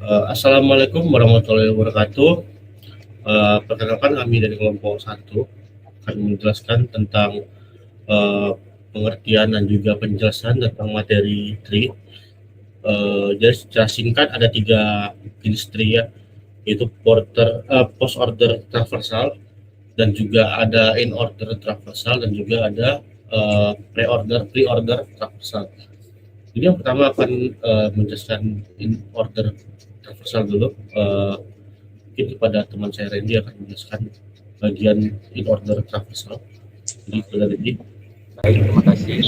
Assalamualaikum warahmatullahi wabarakatuh. Perkenalkan kami dari kelompok satu akan menjelaskan tentang uh, pengertian dan juga penjelasan tentang materi tree. Jadi secara singkat ada tiga jenis tree ya, yaitu post order traversal dan juga ada in order traversal dan juga ada pre-order traversal. Jadi yang pertama akan menjelaskan in order traversal dulu. Mungkin kepada teman saya Randy akan menjelaskan bagian in order traversal. Jadi kepada Randy. Baik, terima kasih.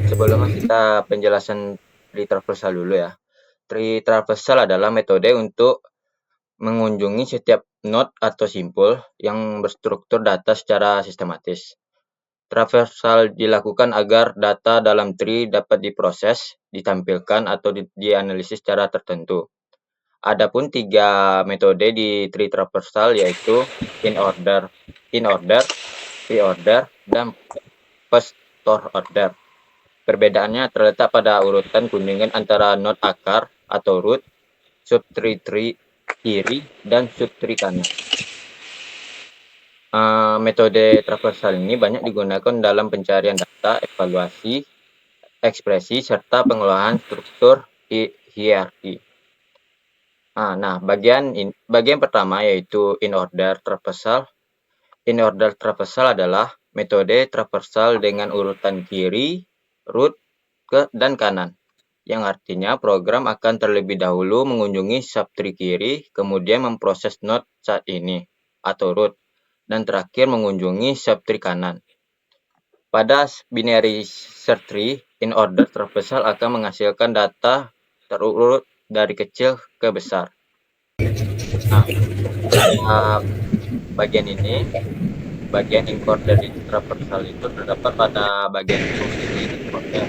Sebelumnya kita penjelasan tree traversal dulu ya. Tree traversal adalah metode untuk mengunjungi setiap node atau simpul yang berstruktur data secara sistematis. Traversal dilakukan agar data dalam tree dapat diproses, ditampilkan, atau dianalisis secara tertentu. Adapun tiga metode di tree traversal yaitu in order, pre-order, dan post order. Perbedaannya terletak pada urutan kunjungan antara node akar atau root, subtree kiri, dan subtree kanan. Metode traversal ini banyak digunakan dalam pencarian data, evaluasi, ekspresi, serta pengelolaan struktur hierarki. Nah, bagian pertama yaitu in order traversal. In order traversal adalah metode traversal dengan urutan kiri, root, dan kanan, yang artinya program akan terlebih dahulu mengunjungi subtree kiri, kemudian memproses node saat ini atau root, dan terakhir mengunjungi subtree kanan. Pada binary search tree, in order traversal akan menghasilkan data terurut dari kecil ke besar. Nah, pada bagian ini, bagian encoder di traversal itu terdapat pada bagian fungsi encoder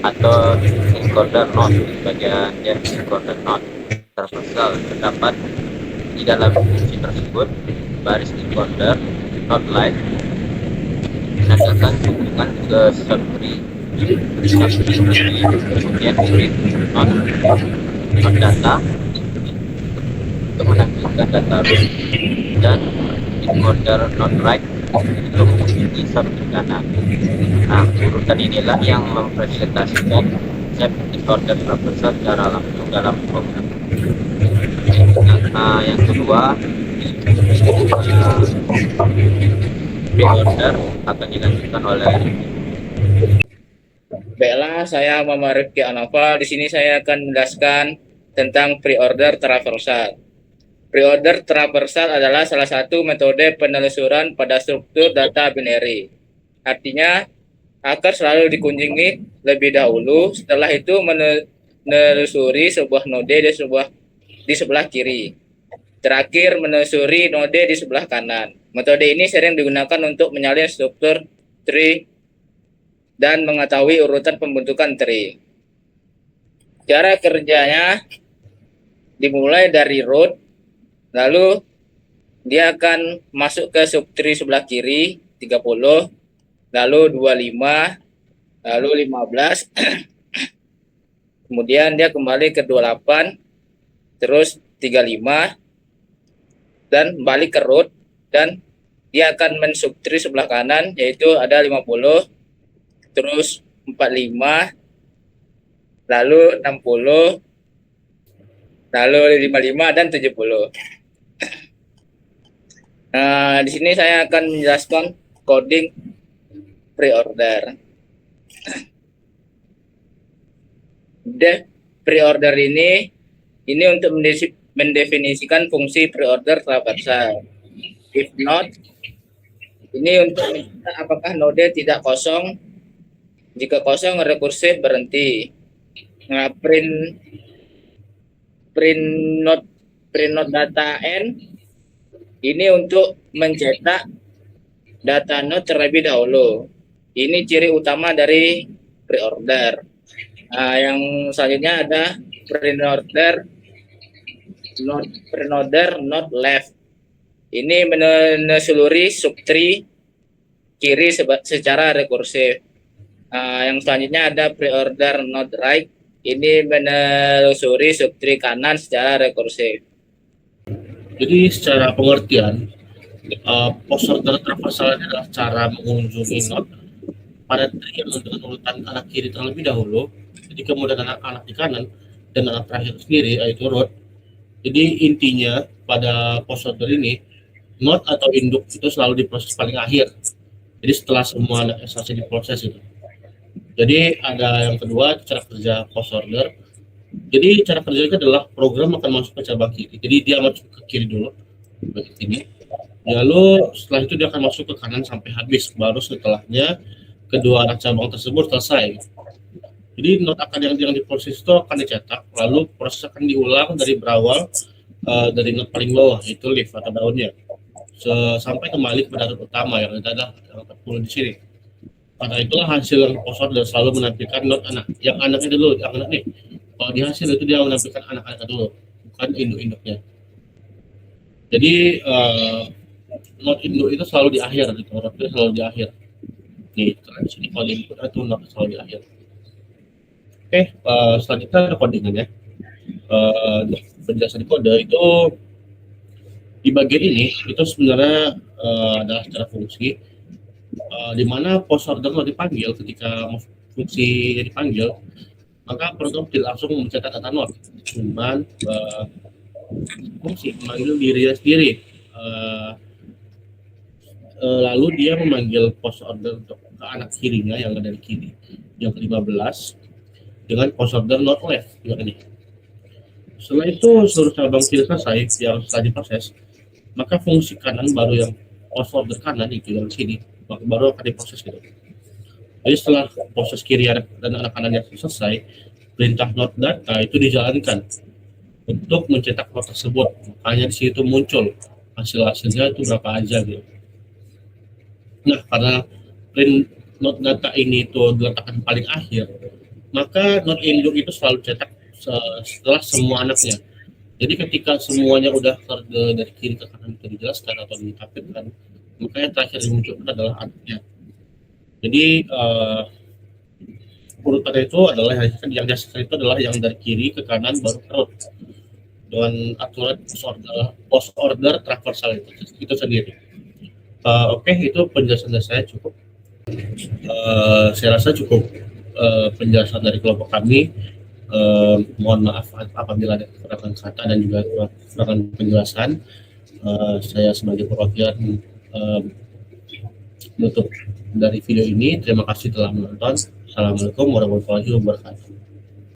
atau encoder node. Bagian encoder node traversal terdapat di dalam fungsi tersebut baris encoder node light menandakan hubungan ke subtree kemudian print node data untuk menampilkan data root, dan encoder node right untuk menghubungi subtree kanan. Nah, urutan inilah yang mempresentasikan konsep encoder traversal secara langsung dalam program. Yang kedua, pre-order akan dilanjutkan oleh Baiklah, saya Muhammad Rifki Anwar. Di sini saya akan menjelaskan tentang pre-order traversal. Pre-order traversal adalah salah satu metode penelusuran pada struktur data binary. Artinya, akar selalu dikunjungi lebih dahulu, setelah itu menelusuri sebuah node di sebelah kiri. Terakhir, menelusuri node di sebelah kanan. Metode ini sering digunakan untuk menyalin struktur tree dan mengetahui urutan pembentukan tree. Cara kerjanya dimulai dari root, lalu dia akan masuk ke subtree sebelah kiri 30, lalu 25, lalu 15, kemudian dia kembali ke 28, terus 35, dan balik ke root, dan dia akan mensubtree sebelah kanan, yaitu ada 50, terus 45, lalu 60, lalu 55, dan 70. Nah, di sini saya akan menjelaskan coding pre-order. Pre-order ini untuk mendefinisikan fungsi pre-order traversal. If not, ini untuk mencari apakah node tidak kosong. Jika kosong, rekursif berhenti. Nah, print node data n ini untuk mencetak data node terlebih dahulu. Ini ciri utama dari pre-order. Nah, yang selanjutnya ada pre-order node left. Ini menelusuri subtree kiri secara rekursif. Yang selanjutnya ada pre-order node right. ini menelusuri subtree kanan secara rekursif. Jadi secara pengertian, post order traversal adalah cara mengunjungi node pada tree yang menentukan urutan anak kiri terlebih dahulu, jadi kemudian anak di kanan, dan anak terakhir sendiri yaitu root. Jadi intinya pada post order ini, node atau induk itu selalu diproses paling akhir. Jadi setelah semua anak selesai diproses itu. Jadi ada yang kedua, cara kerja post order. Jadi cara kerjanya adalah program akan masuk ke cabang kiri. Jadi dia masuk ke kiri dulu, bagian ini. Lalu setelah itu dia akan masuk ke kanan sampai habis. Baru setelahnya kedua anak cabang tersebut selesai. Jadi node akan yang diproses itu akan dicetak, lalu proses akan diulang dari berawal dari node paling bawah, yaitu leaf atau daunnya, sampai kembali kepada node utama yang adalah yang 40 di sini. Karena itulah hasil yang post order selalu menampilkan node anak. Yang anaknya dulu, yang anak nih. Kalau di hasil itu dia menampilkan anak-anaknya dulu, bukan induk-induknya. Jadi node induk itu selalu di akhir, gitu. Node itu selalu di akhir. Nih, di sini kalau input itu node selalu di akhir. Oke, selanjutnya ada codingannya. Penjelasan kode itu di bagian ini itu sebenarnya adalah secara fungsi. Di mana post order mau dipanggil ketika fungsi dipanggil, maka program tidak langsung mencetak data node, cuman fungsi memanggil dirinya sendiri. Lalu dia memanggil post order untuk ke anak kirinya yang ada di kiri, yang ke-15 dengan post order node left yang ini. Setelah itu seluruh cabang kiri selesai yang setelah diproses, maka fungsi kanan baru yang post order kanan itu yang sini baru akan diproses gitu. Jadi setelah proses kiri dan anak kanannya selesai, perintah node data itu dijalankan untuk mencetak node tersebut. Makanya di situ muncul hasilnya itu berapa aja gitu. Nah, karena print node data ini itu diletakkan paling akhir, maka node induk itu selalu cetak setelah semua anaknya. Jadi ketika semuanya udah dari kiri ke kanan itu dijelaskan atau ditampilkan, maka yang terakhir yang muncul adalah anaknya. Jadi urutan itu adalah yang dihasilkan itu adalah yang dari kiri ke kanan baru root dengan aturan post order traversal itu sendiri. Oke, itu penjelasan dari saya cukup. Saya rasa cukup penjelasan dari kelompok kami. Mohon maaf apabila ada kekurangan kata dan juga kekurangan penjelasan. Saya sebagai perwakilan menutup dari video ini. Terima kasih telah menonton. Assalamualaikum warahmatullahi wabarakatuh.